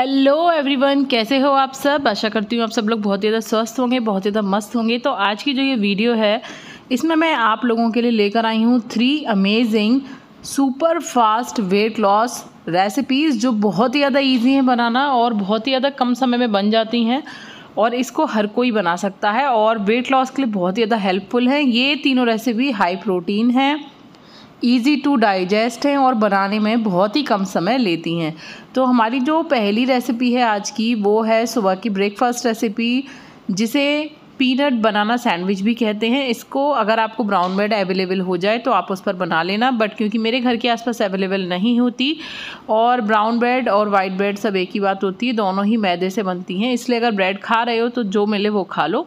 Hello everyone, कैसे हो आप सब। आशा करती हूँ आप सब लोग बहुत ज़्यादा स्वस्थ होंगे, बहुत ज़्यादा मस्त होंगे। तो आज की जो ये वीडियो है इसमें मैं आप लोगों के लिए लेकर आई हूँ 3 amazing super fast weight loss recipes जो बहुत ही ज़्यादा इजी हैं बनाना और बहुत ही ज़्यादा कम समय में बन जाती हैं और इसको हर कोई बना सकता है और वेट लॉस के लिए बहुत ही ज़्यादा हेल्पफुल हैं। ये तीनों रेसिपी हाई प्रोटीन हैं, ईज़ी टू डाइजेस्ट हैं और बनाने में बहुत ही कम समय लेती हैं। तो हमारी जो पहली रेसिपी है आज की वो है सुबह की ब्रेकफास्ट रेसिपी, जिसे पीनट बनाना सैंडविच भी कहते हैं। इसको अगर आपको ब्राउन ब्रेड अवेलेबल हो जाए तो आप उस पर बना लेना, बट क्योंकि मेरे घर के आसपास अवेलेबल नहीं होती और ब्राउन ब्रेड और वाइट ब्रेड सब एक ही बात होती है, दोनों ही मैदे से बनती हैं, इसलिए अगर ब्रेड खा रहे हो तो जो मिले वो खा लो,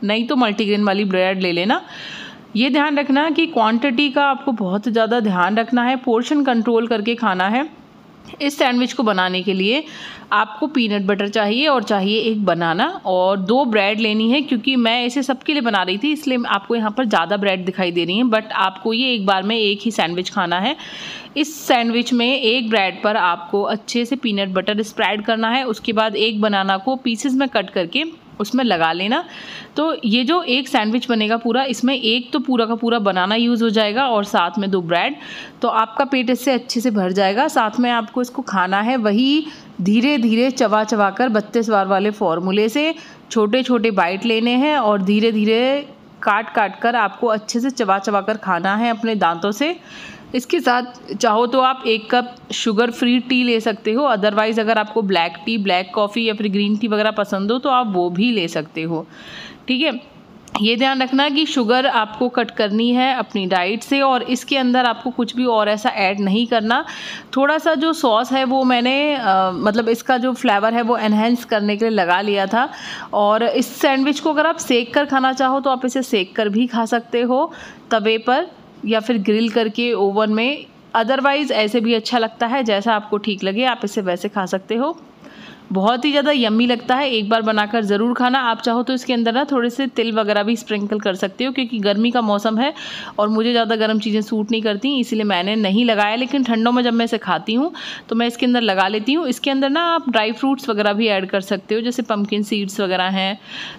नहीं तो मल्टीग्रेन वाली ब्रेड ले लेना। ये ध्यान रखना कि क्वांटिटी का आपको बहुत ज़्यादा ध्यान रखना है, पोर्शन कंट्रोल करके खाना है। इस सैंडविच को बनाने के लिए आपको पीनट बटर चाहिए और चाहिए एक बनाना और 2 ब्रेड लेनी है। क्योंकि मैं इसे सबके लिए बना रही थी इसलिए आपको यहाँ पर ज़्यादा ब्रेड दिखाई दे रही हैं, बट आपको ये एक बार में एक ही सैंडविच खाना है। इस सैंडविच में एक ब्रेड पर आपको अच्छे से पीनट बटर स्प्रेड करना है, उसके बाद एक बनाना को पीसेस में कट करके उसमें लगा लेना। तो ये जो एक सैंडविच बनेगा पूरा, इसमें एक तो पूरा का पूरा बनाना यूज़ हो जाएगा और साथ में 2 ब्रेड, तो आपका पेट इससे अच्छे से भर जाएगा। साथ में आपको इसको खाना है वही धीरे धीरे चबा चबा कर 32 बार वाले फॉर्मूले से छोटे छोटे बाइट लेने हैं और धीरे धीरे काट काट कर आपको अच्छे से चबा चबा कर खाना है अपने दांतों से। इसके साथ चाहो तो आप 1 कप शुगर फ्री टी ले सकते हो, अदरवाइज़ अगर आपको ब्लैक टी, ब्लैक कॉफ़ी या फिर ग्रीन टी वगैरह पसंद हो तो आप वो भी ले सकते हो। ठीक है, ये ध्यान रखना कि शुगर आपको कट करनी है अपनी डाइट से और इसके अंदर आपको कुछ भी और ऐसा ऐड नहीं करना। थोड़ा सा जो सॉस है वो मैंने मतलब इसका जो फ्लेवर है वो एनहेंस करने के लिए लगा लिया था। और इस सैंडविच को अगर आप सेक कर खाना चाहो तो आप इसे सेक कर भी खा सकते हो तवे पर या फिर ग्रिल करके ओवन में, अदरवाइज़ ऐसे भी अच्छा लगता है, जैसा आपको ठीक लगे आप इसे वैसे खा सकते हो। बहुत ही ज़्यादा यम्मी लगता है, एक बार बनाकर ज़रूर खाना। आप चाहो तो इसके अंदर ना थोड़े से तिल वगैरह भी स्प्रिंकल कर सकते हो, क्योंकि गर्मी का मौसम है और मुझे ज़्यादा गर्म चीज़ें सूट नहीं करती, इसलिए मैंने नहीं लगाया। लेकिन ठंडों में जब मैं इसे खाती हूँ तो मैं इसके अंदर लगा लेती हूँ। इसके अंदर ना आप ड्राई फ्रूट्स वगैरह भी ऐड कर सकते हो, जैसे पम्पकिन सीड्स वगैरह हैं,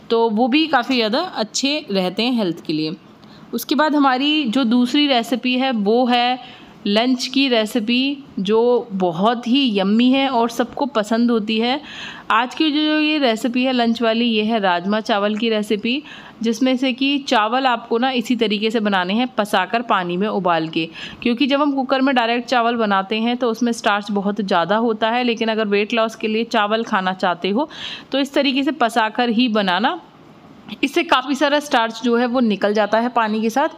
तो वो भी काफ़ी ज़्यादा अच्छे रहते हैं हेल्थ के लिए। उसके बाद हमारी जो दूसरी रेसिपी है वो है लंच की रेसिपी, जो बहुत ही यम्मी है और सबको पसंद होती है। आज की जो ये रेसिपी है लंच वाली, ये है राजमा चावल की रेसिपी, जिसमें से कि चावल आपको ना इसी तरीके से बनाने हैं, पसाकर पानी में उबाल के। क्योंकि जब हम कुकर में डायरेक्ट चावल बनाते हैं तो उसमें स्टार्च बहुत ज़्यादा होता है, लेकिन अगर वेट लॉस के लिए चावल खाना चाहते हो तो इस तरीके से पसाकर ही बनाना। इससे काफ़ी सारा स्टार्च जो है वो निकल जाता है पानी के साथ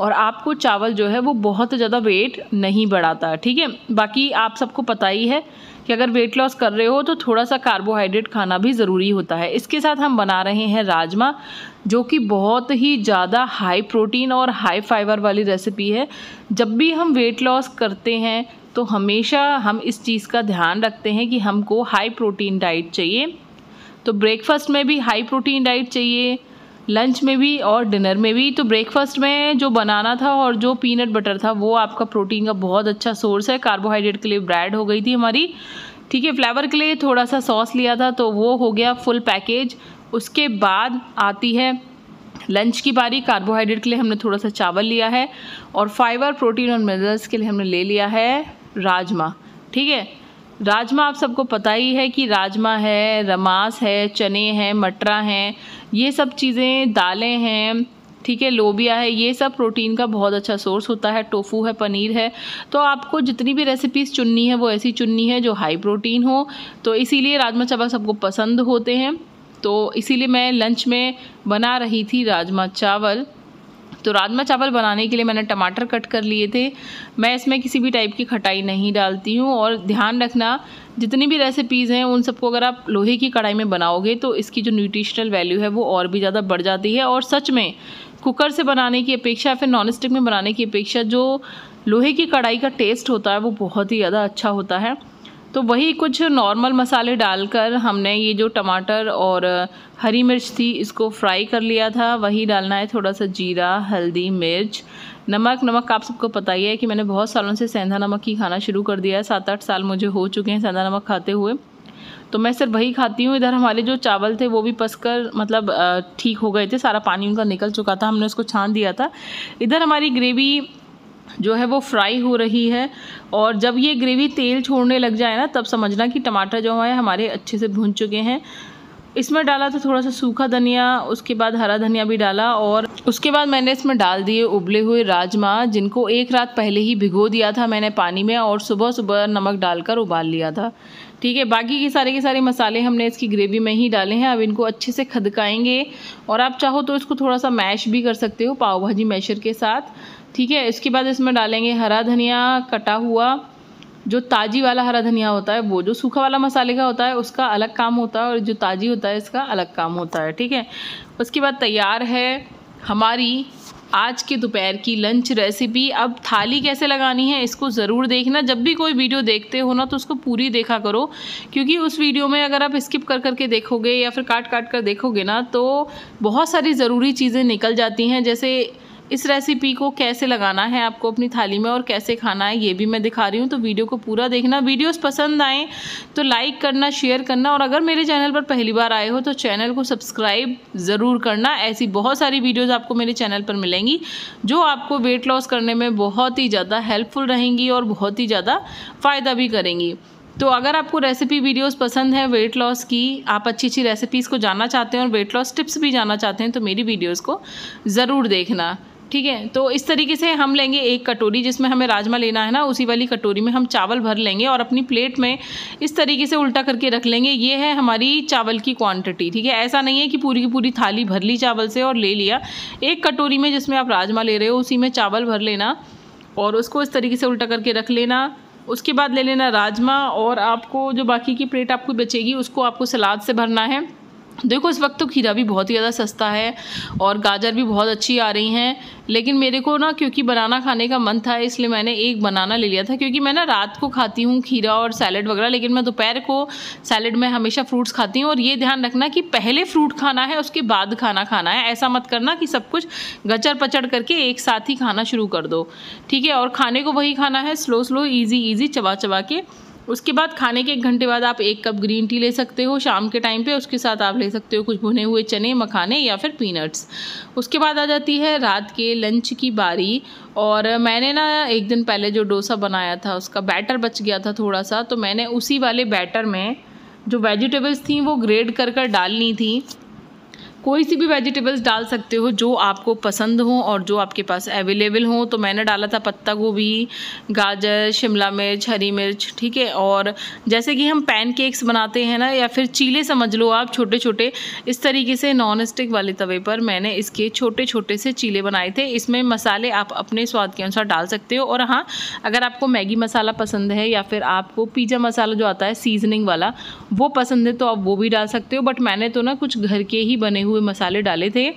और आपको चावल जो है वो बहुत ज़्यादा वेट नहीं बढ़ाता। ठीक है, बाकी आप सबको पता ही है कि अगर वेट लॉस कर रहे हो तो थोड़ा सा कार्बोहाइड्रेट खाना भी ज़रूरी होता है। इसके साथ हम बना रहे हैं राजमा, जो कि बहुत ही ज़्यादा हाई प्रोटीन और हाई फाइबर वाली रेसिपी है। जब भी हम वेट लॉस करते हैं तो हमेशा हम इस चीज़ का ध्यान रखते हैं कि हमको हाई प्रोटीन डाइट चाहिए। तो ब्रेकफास्ट में भी हाई प्रोटीन डाइट चाहिए, लंच में भी और डिनर में भी। तो ब्रेकफास्ट में जो बनाना था और जो पीनट बटर था वो आपका प्रोटीन का बहुत अच्छा सोर्स है। कार्बोहाइड्रेट के लिए ब्रेड हो गई थी हमारी, ठीक है। फ्लेवर के लिए थोड़ा सा सॉस लिया था तो वो हो गया फुल पैकेज। उसके बाद आती है लंच की बारी। कार्बोहाइड्रेट के लिए हमने थोड़ा सा चावल लिया है और फाइबर, प्रोटीन और मिनरल्स के लिए हमने ले लिया है राजमा। ठीक है, राजमा आप सबको पता ही है कि राजमा है, रमास है, चने हैं, मटरा हैं, ये सब चीज़ें, दालें हैं, ठीक है, लोबिया है, ये सब प्रोटीन का बहुत अच्छा सोर्स होता है। टोफू है, पनीर है। तो आपको जितनी भी रेसिपीज़ चुननी है वो ऐसी चुननी है जो हाई प्रोटीन हो। तो इसीलिए राजमा चावल सबको पसंद होते हैं, तो इसीलिए मैं लंच में बना रही थी राजमा चावल। तो राजमा चावल बनाने के लिए मैंने टमाटर कट कर लिए थे। मैं इसमें किसी भी टाइप की खटाई नहीं डालती हूँ। और ध्यान रखना, जितनी भी रेसिपीज़ हैं उन सबको अगर आप लोहे की कढ़ाई में बनाओगे तो इसकी जो न्यूट्रिशनल वैल्यू है वो और भी ज़्यादा बढ़ जाती है। और सच में कुकर से बनाने की अपेक्षा या फिर नॉन स्टिक में बनाने की अपेक्षा जो लोहे की कढ़ाई का टेस्ट होता है वो बहुत ही ज़्यादा अच्छा होता है। तो वही कुछ नॉर्मल मसाले डालकर हमने ये जो टमाटर और हरी मिर्च थी इसको फ्राई कर लिया था। वही डालना है थोड़ा सा जीरा, हल्दी, मिर्च, नमक आप सबको पता ही है कि मैंने बहुत सालों से सेंधा नमक ही खाना शुरू कर दिया है। 7-8 साल मुझे हो चुके हैं सेंधा नमक खाते हुए। तो मैं सिर्फ वही खाती हूँ। इधर हमारे जो चावल थे वो भी पसकर मतलब ठीक हो गए थे, सारा पानी उनका निकल चुका था, हमने उसको छान दिया था। इधर हमारी ग्रेवी जो है वो फ्राई हो रही है, और जब ये ग्रेवी तेल छोड़ने लग जाए ना, तब समझना कि टमाटर जो है हमारे अच्छे से भून चुके हैं। इसमें डाला था थोड़ा सा सूखा धनिया, उसके बाद हरा धनिया भी डाला, और उसके बाद मैंने इसमें डाल दिए उबले हुए राजमा, जिनको एक रात पहले ही भिगो दिया था मैंने पानी में, और सुबह सुबह नमक डालकर उबाल लिया था। ठीक है, बाकी के सारे मसाले हमने इसकी ग्रेवी में ही डाले हैं। अब इनको अच्छे से खदकाएंगे, और आप चाहो तो इसको थोड़ा सा मैश भी कर सकते हो पाव भाजी मैशर के साथ। ठीक है, इसके बाद इसमें डालेंगे हरा धनिया कटा हुआ, जो ताजी वाला हरा धनिया होता है, वो जो सूखा वाला मसाले का होता है उसका अलग काम होता है, और जो ताजी होता है इसका अलग काम होता है। ठीक है, उसके बाद तैयार है हमारी आज के दोपहर की लंच रेसिपी। अब थाली कैसे लगानी है इसको ज़रूर देखना। जब भी कोई वीडियो देखते हो ना, तो उसको पूरी देखा करो, क्योंकि उस वीडियो में अगर आप स्किप कर के देखोगे या फिर काट कर देखोगे ना, तो बहुत सारी ज़रूरी चीज़ें निकल जाती हैं। जैसे इस रेसिपी को कैसे लगाना है आपको अपनी थाली में और कैसे खाना है, ये भी मैं दिखा रही हूँ। तो वीडियो को पूरा देखना। वीडियोस पसंद आए तो लाइक करना, शेयर करना, और अगर मेरे चैनल पर पहली बार आए हो तो चैनल को सब्सक्राइब ज़रूर करना। ऐसी बहुत सारी वीडियोस आपको मेरे चैनल पर मिलेंगी जो आपको वेट लॉस करने में बहुत ही ज़्यादा हेल्पफुल रहेंगी और बहुत ही ज़्यादा फ़ायदा भी करेंगी। तो अगर आपको रेसिपी वीडियोस पसंद है वेट लॉस की, आप अच्छी रेसिपीज़ को जानना चाहते हैं और वेट लॉस टिप्स भी जानना चाहते हैं, तो मेरी वीडियोस को ज़रूर देखना। ठीक है, तो इस तरीके से हम लेंगे एक कटोरी, जिसमें हमें राजमा लेना है ना, उसी वाली कटोरी में हम चावल भर लेंगे, और अपनी प्लेट में इस तरीके से उल्टा करके रख लेंगे। ये है हमारी चावल की क्वांटिटी। ठीक है, ऐसा नहीं है कि पूरी की पूरी थाली भर ली चावल से और ले लिया। एक कटोरी में जिसमें आप राजमा ले रहे हो उसी में चावल भर लेना, और उसको इस तरीके से उल्टा करके रख लेना। उसके बाद ले लेना राजमा, और आपको जो बाकी की प्लेट आपको बचेगी उसको आपको सलाद से भरना है। देखो इस वक्त तो खीरा भी बहुत ही ज़्यादा सस्ता है और गाजर भी बहुत अच्छी आ रही हैं, लेकिन मेरे को ना क्योंकि बनाना खाने का मन था, इसलिए मैंने एक बनाना ले लिया था। क्योंकि मैं ना रात को खाती हूँ खीरा और सैलड वगैरह, लेकिन मैं दोपहर को सैलड में हमेशा फ्रूट्स खाती हूँ। और ये ध्यान रखना कि पहले फ्रूट खाना है उसके बाद खाना खाना है। ऐसा मत करना कि सब कुछ गचर पचड़ करके एक साथ ही खाना शुरू कर दो। ठीक है, और खाने को वही खाना है, स्लो ईजी चबा चबा के। उसके बाद खाने के 1 घंटे बाद आप 1 कप ग्रीन टी ले सकते हो शाम के टाइम पे। उसके साथ आप ले सकते हो कुछ भुने हुए चने, मखाने या फिर पीनट्स। उसके बाद आ जाती है रात के लंच की बारी, और मैंने ना एक दिन पहले जो डोसा बनाया था उसका बैटर बच गया था थोड़ा सा, तो मैंने उसी वाले बैटर में जो वेजिटेबल्स थी वो ग्रेड कर डालनी थी। कोई सी भी वेजिटेबल्स डाल सकते हो जो आपको पसंद हो और जो आपके पास अवेलेबल हो। तो मैंने डाला था पत्ता गोभी, गाजर, शिमला मिर्च, हरी मिर्च। ठीक है, और जैसे कि हम पैनकेक्स बनाते हैं ना, या फिर चीले समझ लो आप, छोटे छोटे, इस तरीके से नॉन स्टिक वाले तवे पर मैंने इसके छोटे छोटे से चीले बनाए थे। इसमें मसाले आप अपने स्वाद के अनुसार डाल सकते हो, और हाँ, अगर आपको मैगी मसाला पसंद है या फिर आपको पिज़्ज़ा मसाला जो आता है सीजनिंग वाला वो पसंद है तो आप वो भी डाल सकते हो। बट मैंने तो ना कुछ घर के ही बने हुए मसाले डाले थे,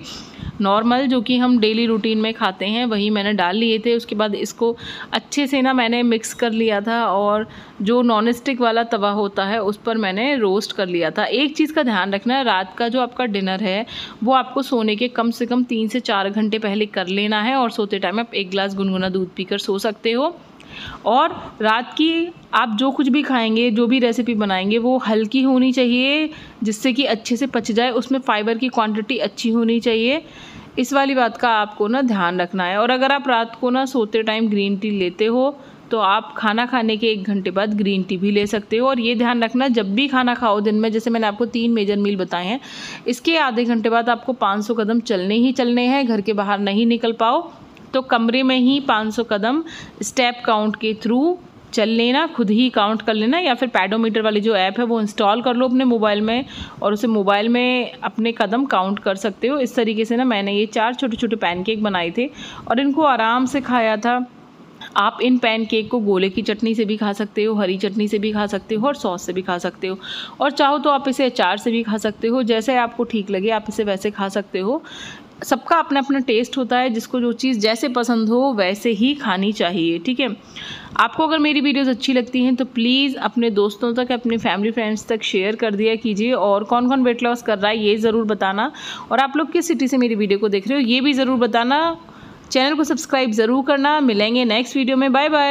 नॉर्मल जो कि हम डेली रूटीन में खाते हैं वही मैंने डाल लिए थे। उसके बाद इसको अच्छे से ना मैंने मिक्स कर लिया था, और जो नॉन स्टिक वाला तवा होता है उस पर मैंने रोस्ट कर लिया था। एक चीज़ का ध्यान रखना है, रात का जो आपका डिनर है वो आपको सोने के कम से कम 3 से 4 घंटे पहले कर लेना है, और सोते टाइम आप 1 गिलास गुनगुना दूध पीकर सो सकते हो। और रात की आप जो कुछ भी खाएंगे, जो भी रेसिपी बनाएंगे, वो हल्की होनी चाहिए जिससे कि अच्छे से पच जाए। उसमें फाइबर की क्वांटिटी अच्छी होनी चाहिए। इस वाली बात का आपको ना ध्यान रखना है। और अगर आप रात को ना सोते टाइम ग्रीन टी लेते हो तो आप खाना खाने के 1 घंटे बाद ग्रीन टी भी ले सकते हो। और ये ध्यान रखना, जब भी खाना खाओ दिन में, जैसे मैंने आपको 3 मेजर मील बताए हैं, इसके आधे घंटे बाद आपको 500 कदम चलने ही चलने हैं। घर के बाहर नहीं निकल पाओ तो कमरे में ही 500 कदम स्टेप काउंट के थ्रू चल लेना, खुद ही काउंट कर लेना, या फिर पैडोमीटर वाली जो ऐप है वो इंस्टॉल कर लो अपने मोबाइल में, और उसे मोबाइल में अपने कदम काउंट कर सकते हो। इस तरीके से ना मैंने ये 4 छोटे छोटे पैनकेक बनाए थे और इनको आराम से खाया था। आप इन पैनकेक को गोले की चटनी से भी खा सकते हो, हरी चटनी से भी खा सकते हो, और सॉस से भी खा सकते हो, और चाहो तो आप इसे अचार से भी खा सकते हो। जैसे आपको ठीक लगे आप इसे वैसे खा सकते हो। सबका अपना अपना टेस्ट होता है, जिसको जो चीज़ जैसे पसंद हो वैसे ही खानी चाहिए। ठीक है, आपको अगर मेरी वीडियोस अच्छी लगती हैं तो प्लीज़ अपने दोस्तों तक, अपने फैमिली फ्रेंड्स तक शेयर कर दिया कीजिए। और कौन कौन वेट लॉस कर रहा है ये ज़रूर बताना, और आप लोग किस सिटी से मेरी वीडियो को देख रहे हो ये भी ज़रूर बताना। चैनल को सब्सक्राइब ज़रूर करना। मिलेंगे नेक्स्ट वीडियो में। Bye bye.